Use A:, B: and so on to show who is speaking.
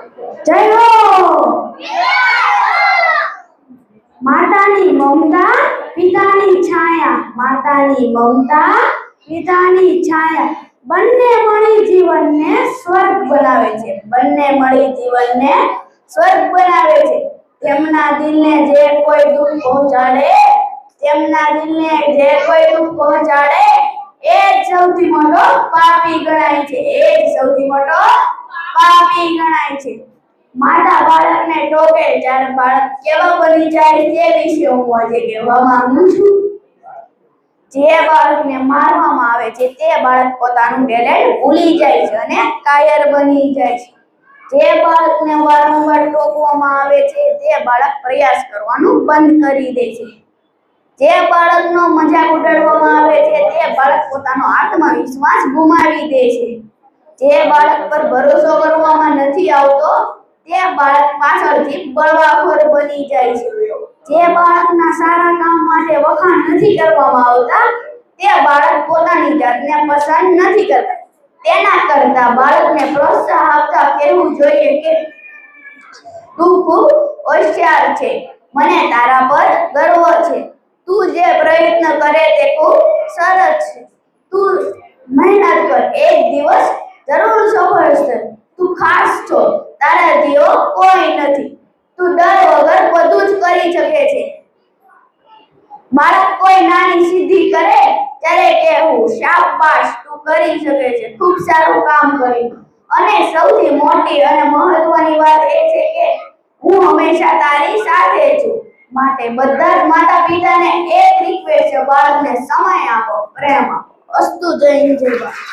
A: જય હો માતાની મમતા પિતાની છાયા, માતાની મમતા પિતાની છાયા, બંને મળી જીવનને સ્વર્ગ બનાવે છે, બંને મળી જીવનને સ્વર્ગ બનાવે છે। તેમના દિલને જે કોઈ દુઃખ પહોંચાડે, તેમના દિલને જે કોઈ દુઃખ પહોંચાડે એ જ સૌથી મોટો પાપી ગણાય છે, એ જ સૌથી મોટો પાપી ગણાય છે। માતા બાળકને ટોકે ત્યારે બાળક કેવો બની જાય તે વિશે હું આજે કહેવા માંગુ છું। જે બાળકને મારવામાં આવે છે તે બાળક પોતાનું ટેલેન્ટ ભૂલી જાય છે અને કાયર બની જાય છે। જે બાળકને વારંવાર ટોકવામાં આવે છે તે બાળક પ્રયાસ કરવાનું બંધ કરી દે છે। જે બાળકનો મજાક ઉડાડવામાં આવે છે તે બાળક પોતાનો આત્મવિશ્વાસ ગુમાવી દે છે। જે બાળક પર ભરોસો કરવામાં નથી આવતો તે બાળક પાછળથી બળવાખોર બની જાય છે। જે બાળકના સારા કામ માટે વખાણ નથી કરવામાં આવતા તે બાળક પોતાની જાતને પસંદ નથી કરતા। તેના કરતા બાળકને પ્રોત્સાહન આપતા કહેવું જોઈએ કે તું ખૂબ હોશિયાર છે, મને તારા પર ગર્વ છે, તું જે પ્રયત્ન કરે તે ખૂબ સરસ છે, તું મહેનત કર, એક દિવસ જરૂર સફળ થશે, તું ખાસ છો, તારા જેવો કોઈ નથી, તું ડર વગર બધું જ કરી શકે છે। બાળક કોઈ નાની સિદ્ધિ કરે ત્યારે કહેવું શાબાશ, તું કરી શકે છે, ખૂબ સારું કામ કર્યું। અને સૌથી મોટી અને મહત્વની વાત એ છે કે હું હંમેશા તારી સાથે છું। માટે બધા જ માતા પિતાને એક રિક્વેસ્ટ છે, બાળકને સમય આપો, પ્રેમ આપો। અસ્તુ, જય હિન્દ, જય ભારત।